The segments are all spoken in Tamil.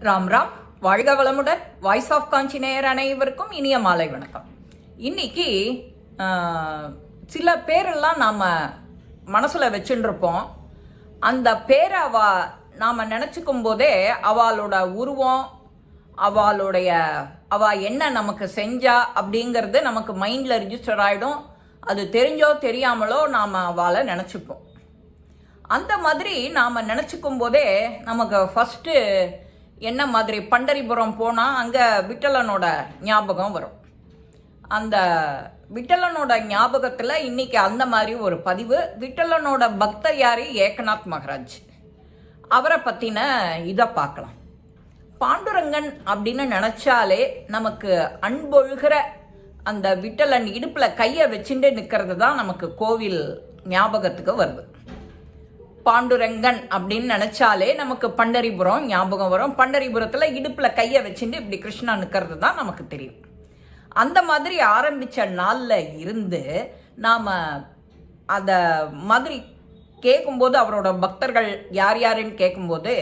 ராம் ராம், வாழ்க வளமுடன். வாய்ஸ் ஆஃப் காஞ்சி நேயர் அனைவருக்கும் இனிய மாலை வணக்கம். இன்னைக்கு சில பேரெல்லாம் நாம் மனசில் வச்சுருப்போம். அந்த பேரை நாம் நினச்சிக்கும் போதே அவளோட உருவம், அவ என்ன நமக்கு செஞ்சா அப்படிங்கிறது நமக்கு மைண்டில் ரிஜிஸ்டர் ஆகிடும். அது தெரிஞ்சோ தெரியாமலோ நாம் அவளை நினச்சிப்போம். அந்த மாதிரி நாம் நினச்சிக்கும் போதே நமக்கு ஃபஸ்ட்டு என்ன மாதிரி பண்டரிபுரம் போனால் அங்கே விட்டலனோட ஞாபகம் வரும். அந்த விட்டலனோட ஞாபகத்தில் இன்னைக்கு அந்த மாதிரி ஒரு பதிவு. விட்டலனோட பக்தர் யார்? ஏக்நாத் மகாராஜ். அவரை பற்றின இதை பார்க்கலாம். பாண்டுரங்கன் அப்படின்னு நினச்சாலே நமக்கு அன்பொழுகிற அந்த விட்டலன் இடுப்பில் கையை வச்சுட்டு நிற்கிறது தான் நமக்கு கோவில் ஞாபகத்துக்கு வருது. பாண்டுரங்கன் அப்படின்னு நினச்சாலே நமக்கு பண்டரிபுரம் ஞாபகம் வரும். பண்டரிபுரத்தில் இடுப்பில் கையை வச்சுட்டு இப்படி கிருஷ்ணா நிற்கிறது தான் நமக்கு தெரியும். அந்த மாதிரி ஆரம்பித்த நாளில் இருந்து நாம் அதை மாதிரி கேட்கும்போது, அவரோட பக்தர்கள் யார் யாருன்னு கேட்கும்போது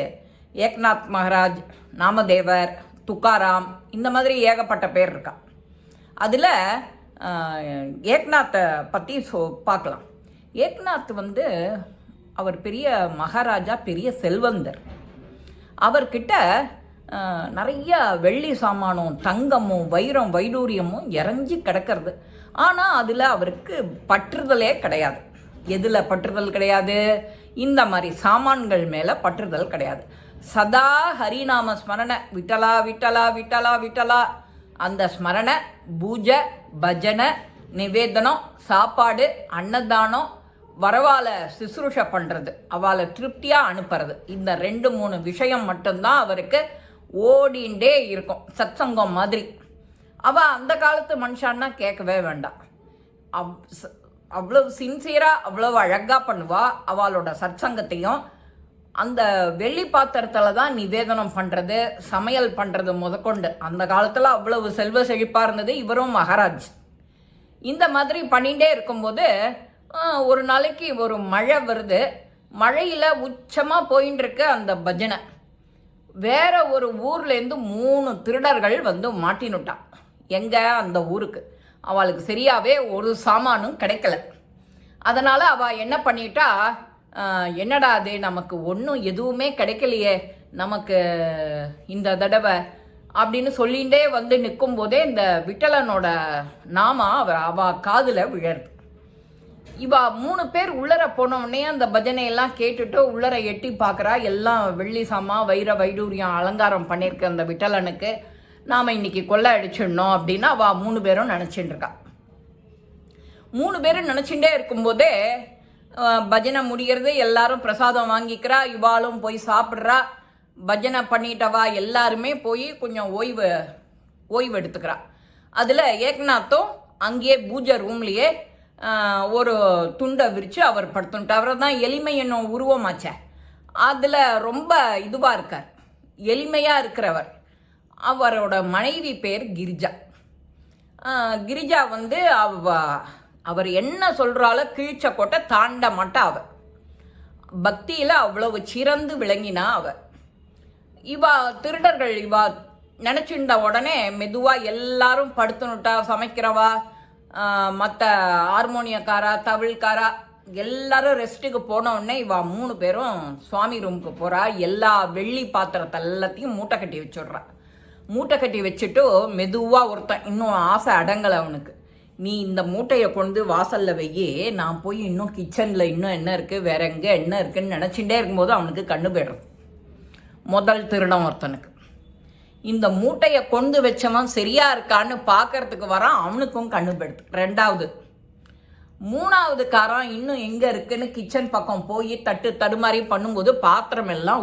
ஏக்நாத் மகாராஜ், நாமதேவர், துக்காராம், இந்த மாதிரி ஏகப்பட்ட பேர் இருக்கா. அதில் ஏக்நாத்தை பற்றி பார்க்கலாம். ஏக்நாத் அவர் பெரிய மகாராஜா, பெரிய செல்வந்தர். அவர்கிட்ட நிறைய வெள்ளி சாமானும் தங்கமும் வைரம் வைடூரியமும் இறஞ்சி கிடக்கிறது. ஆனால் அதில் அவருக்கு பற்றுதலே கிடையாது. எதில் பற்றுதல் கிடையாது? இந்த மாதிரி சாமான்கள் மேலே பற்றுதல் கிடையாது. சதா ஹரிநாம ஸ்மரணை, விட்டலா விட்டலா விட்டலா விட்டலா, அந்த ஸ்மரணை, பூஜை, பஜனை, நிவேதனம், சாப்பாடு, அன்னதானம், வரவாலை சுசுரூஷை பண்ணுறது, அவளை திருப்தியாக அனுப்புறது, இந்த 2-3 விஷயம் மட்டும்தான் அவருக்கு ஓடிண்டே இருக்கும். சத்சங்கம் மாதிரி. அவள் அந்த காலத்து மனுஷான்னா கேட்கவே வேண்டாம். அவ்வளவு சின்சியராக அவ்வளவு அழகாக பண்ணுவா. அவளோட சத்சங்கத்தையும் அந்த வெள்ளி பாத்திரத்தில் தான் நிவேதனம் பண்ணுறது, சமையல் பண்ணுறது முதற்கொண்டு. அந்த காலத்தில் அவ்வளவு செல்வ செழிப்பாக இருந்தது. இவரும் மகாராஜ். இந்த மாதிரி பண்ணிகிட்டே இருக்கும்போது ஒரு நாளைக்கு ஒரு மழை வருது. மழையில் உச்சமாக போயின்னு இருக்கு அந்த பஜனை. வேற ஒரு ஊர்லேருந்து 3 திருடர்கள் மாட்டினுட்டான். எங்கே? அந்த ஊருக்கு. அவளுக்கு சரியாகவே ஒரு சாமானும் கிடைக்கல. அதனால் அவள் என்ன பண்ணிட்டா, என்னடா அது, நமக்கு ஒன்றும் எதுவுமே கிடைக்கலையே நமக்கு இந்த தடவை அப்படின்னு சொல்லிகிட்டே நிற்கும் போதே இந்த விட்டலனோட நாம அவள் காதில் விழருது. இவ 3 பேர் உள்ளர போனவுடனே அந்த பஜனையெல்லாம் கேட்டுட்டு உள்ளர எட்டி பார்க்குறா. எல்லாம் வெள்ளி சாமா, வைர வைடூரியம் அலங்காரம் பண்ணியிருக்க அந்த விட்டலனுக்கு நாம் இன்னைக்கு கொள்ளை அடிச்சிடணும் அப்படின்னு அவள் 3 பேரும் நினச்சிட்டு இருக்கா. 3 பேரும் நினச்சிட்டே இருக்கும்போதே பஜனை முடிகிறது. எல்லாரும் பிரசாதம் வாங்கிக்கிறா. இவாளும் போய் சாப்பிட்றா. பஜனை பண்ணிட்டவா எல்லாருமே போய் கொஞ்சம் ஓய்வு எடுத்துக்கிறா. அதில் ஏக்நாத்தும் அங்கேயே பூஜை ரூம்லேயே ஒரு துண்டை விரித்து அவர் படுத்துட்டார். அவர் தான் எளிமை என்னும் உருவமாச்சே. அதில் ரொம்ப இதுவாக இருக்கார், எளிமையாக இருக்கிறவர். அவரோட மனைவி பேர் கிரிஜா. கிரிஜா அவர் என்ன சொல்கிறாலோ கீழ்ச்ச கோட்டை தாண்ட மாட்டா. அவர் பக்தியில் அவ்வளவு சிறந்து விளங்கினா. இவா திருடர்கள் நினச்சிருந்த உடனே மெதுவாக எல்லாரும் படுத்துனுட்டா. சமைக்கிறவா, மற்ற ஹார்மோனியக்காரா, தவிழ்காரா எல்லாரும் ரெஸ்ட்டுக்கு போனோடனே இவா 3 பேரும் சுவாமி ரூமுக்கு போகிறா. எல்லா வெள்ளி பாத்திரத்தை எல்லாத்தையும் மூட்டை கட்டி வச்சுடுறா. மூட்டை கட்டி வச்சுட்டு மெதுவாக ஒருத்தன், இன்னும் ஆசை அடங்கலை அவனுக்கு, நீ இந்த மூட்டையை கொண்டு வாசலில் வையே, நான் போய் இன்னும் கிச்சனில் இன்னும் என்ன இருக்குது, வேற எங்கே என்ன இருக்குன்னு நினச்சிட்டே இருக்கும்போது அவனுக்கு கண்ணு போய்டுறது. முதல் திருடம் ஒருத்தனுக்கு. இந்த மூட்டையை கொண்டு வச்சவன் சரியா இருக்கான்னு பார்க்கறதுக்கு வரான். அவனுக்கும் கண்ணு போயிடுது. 2வது 3வது காரம் இன்னும் எங்கே இருக்குன்னு கிச்சன் பக்கம் போய் தடுமாறி பண்ணும்போது பாத்திரம் எல்லாம்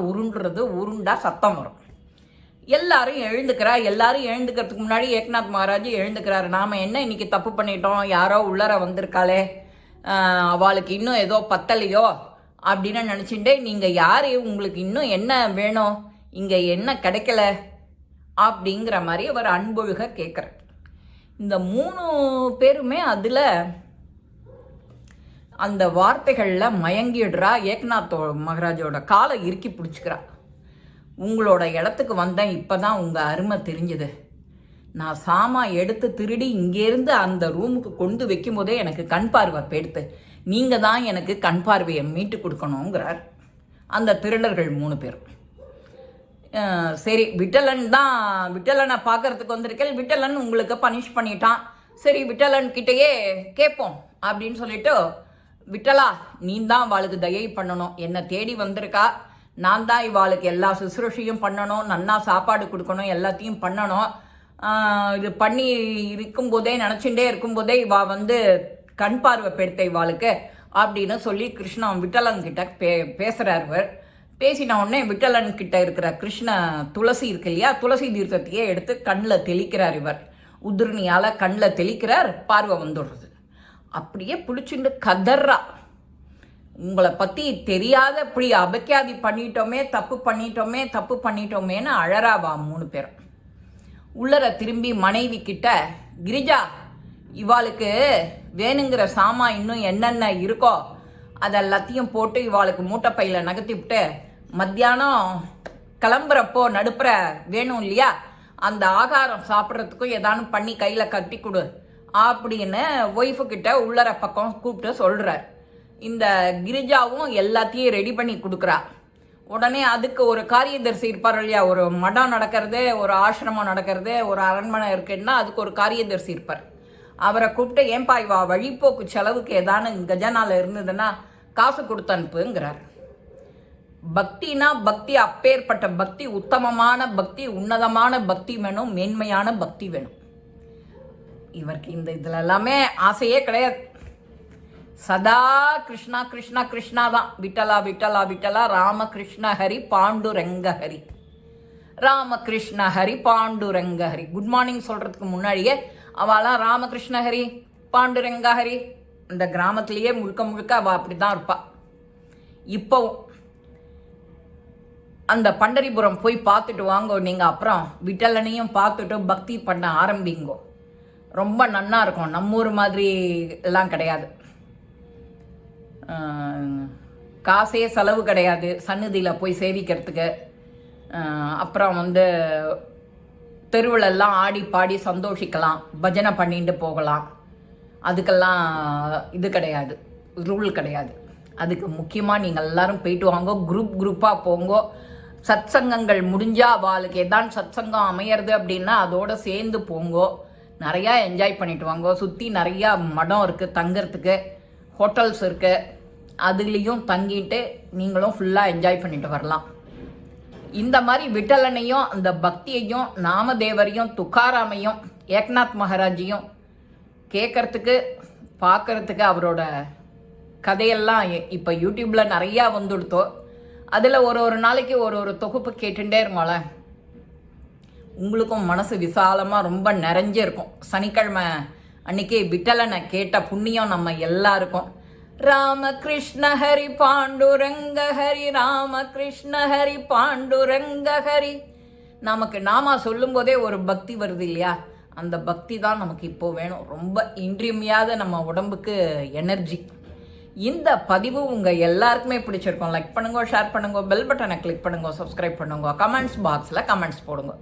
உருண்டா சத்தம் வரும். எல்லாரும் எழுந்துக்கிறா. எல்லாரும் எழுந்துக்கிறதுக்கு முன்னாடி ஏக்நாத் மகாராஜ் எழுந்துக்கிறாரு. நாம் என்ன இன்னைக்கு தப்பு பண்ணிட்டோம், யாரோ உள்ளர வந்திருக்காளே, அவளுக்கு இன்னும் ஏதோ பத்தலையோ அப்படின்னு நினச்சிட்டே, நீங்கள் யார், உங்களுக்கு இன்னும் என்ன வேணும், இங்கே என்ன கிடைக்கல அப்படிங்கிற மாதிரி அவர் அன்பொழுக கேட்குறார். இந்த 3 பேருமே அதில் அந்த வார்த்தைகளில் மயங்கிடுறா. ஏக்நாத் மகாராஜோட காலை இறுக்கி பிடிச்சிக்கிறா. உங்களோட இடத்துக்கு வந்தேன், இப்போ தான் உங்கள் அருமை தெரிஞ்சுது. நான் சாமான் எடுத்து திருடி இங்கேருந்து அந்த ரூமுக்கு கொண்டு வைக்கும் போதே எனக்கு கண் பார்வை போயிடுத்து. நீங்கள் தான் எனக்கு கண் பார்வையை மீட்டு கொடுக்கணுங்கிறார் அந்த திருடர்கள் 3 பேர். சரி, விட்டலனை பார்க்கறதுக்கு வந்திருக்கேன், விட்டலன் உங்களுக்கு பனிஷ் பண்ணிட்டான், சரி விட்டலன் கிட்டேயே கேட்போம் அப்படின்னு சொல்லிட்டு, விட்டலா நீ தான் இவாளுக்கு தயை பண்ணணும், என்னை தேடி வந்திருக்கா, நான் தான் இவாளுக்கு எல்லா சுசுரூஷையும் பண்ணணும், நன்னா சாப்பாடு கொடுக்கணும், எல்லாத்தையும் பண்ணணும். இது பண்ணி இருக்கும்போதே நினச்சிட்டே இருக்கும்போதே இவா கண் பார்வை பெடுத்த இவாளுக்கு அப்படின்னு சொல்லி கிருஷ்ணன் விட்டலன்கிட்ட பேசுகிறார். இவர் பேசின உடனே விட்டலன் கிட்ட இருக்கிற கிருஷ்ண துளசி இருக்கு இல்லையா, துளசி தீர்த்தத்தையே எடுத்து கண்ணில் தெளிக்கிறார். இவர் உதிரணியால் கண்ணில் தெளிக்கிறார், பார்வை வந்துடுறது. அப்படியே பிடிச்சிட்டு கதர்றா, உங்களை பற்றி தெரியாத இப்படி அபக்கியாதி பண்ணிட்டோமே, தப்பு பண்ணிட்டோமேன்னு அழறாவா 3 பேரும். உள்ளர திரும்பி மனைவி கிட்ட, கிரிஜா இவாளுக்கு வேணுங்கிற சாமான் இன்னும் என்னென்ன இருக்கோ அதெல்லாத்தையும் போட்டு இவாளுக்கு மூட்டைப்பையில் நகர்த்தி விட்டு, மத்தியானம் கிளம்புறப்போ நடுப்புற வேணும் இல்லையா, அந்த ஆகாரம் சாப்பிட்றதுக்கும் ஏதானும் பண்ணி கையில் கட்டி கொடு அப்படின்னு ஒய்ஃபுக்கிட்ட உள்ளர பக்கம் கூப்பிட்டு சொல்கிறார். இந்த கிரிஜாவும் எல்லாத்தையும் ரெடி பண்ணி கொடுக்குறா. உடனே அதுக்கு ஒரு காரியதர்சி இருப்பார் இல்லையா, ஒரு மடம் நடக்கிறது, ஒரு ஆசிரமம் நடக்கிறது, ஒரு அரண்மனை இருக்குன்னா அதுக்கு ஒரு காரியதர்சி இருப்பார். அவரை கூப்பிட்டு, ஏன்பா இவா வழிப்போக்கு செலவுக்கு ஏதானு கஜானால இருந்ததுன்னா காசு கொடுத்து அனுப்புங்கிறார். பக்தினா பக்தி, அப்பேற்பட்ட பக்தி, உத்தமமான பக்தி, உன்னதமான பக்தி வேணும், மேன்மையான பக்தி வேணும். இவருக்கு இதுல எல்லாமே ஆசையே கிடையாது. சதா கிருஷ்ணா கிருஷ்ணா கிருஷ்ணா தான், விட்டலா விட்டலா விட்டலா, ராமகிருஷ்ண ஹரி பாண்டுரங்க ஹரி, ராமகிருஷ்ண ஹரி பாண்டுரங்க ஹரி. குட் மார்னிங் சொல்றதுக்கு முன்னாடியே அவளாம் ராமகிருஷ்ண ஹரி பாண்டுரங்க ஹரி, இந்த கிராமத்திலேயே முழுக்க முழுக்க அவள் அப்படி தான் இருப்பா. இப்போவும் அந்த பண்டரிபுரம் போய் பார்த்துட்டு வாங்கோ நீங்கள், அப்புறம் விட்டலனையும் பார்த்துட்டு பக்தி பண்ண ஆரம்பிங்கோ, ரொம்ப நன்னா இருக்கும். நம்ம ஊர் மாதிரி எல்லாம் கிடையாது, காசே செலவு கிடையாது சந்நிதியில் போய் சேவிக்கிறதுக்கு. அப்புறம் தெருவிலெல்லாம் ஆடி பாடி சந்தோஷிக்கலாம், பஜனை பண்ணிட்டு போகலாம். அதுக்கெல்லாம் இது கிடையாது, ரூல் கிடையாது. அதுக்கு முக்கியமாக நீங்கள் எல்லாரும் போயிட்டு வாங்கோ, குரூப்பாக போங்கோ. சத் சங்கங்கள் முடிஞ்சால் அவளுக்கு எதான் சத் சங்கம் அமையிறது அப்படின்னா அதோடு சேர்ந்து போங்கோ, நிறையா என்ஜாய் பண்ணிட்டு வாங்கோ. சுற்றி நிறையா மடம் இருக்குது, தங்கிறதுக்கு ஹோட்டல்ஸ் இருக்குது, அதுலேயும் தங்கிட்டு நீங்களும் ஃபுல்லாக என்ஜாய் பண்ணிட்டு வரலாம். இந்த மாதிரி விட்டலனையும் அந்த பக்தியையும் நாமதேவரையும் துக்காராமையும் ஏக்நாத் மகாராஜையும் கேட்கறதுக்கு பார்க்கறதுக்கு அவரோட கதையெல்லாம் இப்போ யூடியூப்பில் நிறையா வந்துடுத்தோ. அதில் ஒரு நாளைக்கு ஒரு தொகுப்பு கேட்டுட்டே இருமால, உங்களுக்கும் மனசு விசாலமாக ரொம்ப நிறைஞ்சே இருக்கும். சனிக்கிழமை அன்னைக்கு விட்டலனை கேட்ட புண்ணியம் நம்ம எல்லாருக்கும். ராமகிருஷ்ண ஹரி பாண்டுரங்க ஹரி, ராமகிருஷ்ண ஹரி பாண்டுரங்க ஹரி. நமக்கு நாம சொல்லும் போதே ஒரு பக்தி வருது இல்லையா, அந்த பக்தி தான் நமக்கு இப்போ வேணும், ரொம்ப இன்றியமையாத நம்ம உடம்புக்கு எனர்ஜி. இந்த பதிவு உங்கள் எல்லாருக்குமே பிடிச்சிருக்கோம். லைக் பண்ணுங்க, ஷேர் பண்ணுங்க, பெல் பட்டனை கிளிக் பண்ணுங்க, சப்ஸ்கிரைப் பண்ணுங்க, கமெண்ட்ஸ் பாக்ஸில் கமெண்ட்ஸ் போடுங்க.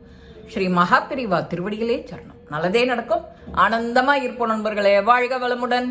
ஸ்ரீ மகாபிரிவா திருவடிகளே சரணம். நல்லதே நடக்கும், ஆனந்தமாக இருப்போம் நண்பர்களே. வாழ்க வளமுடன்.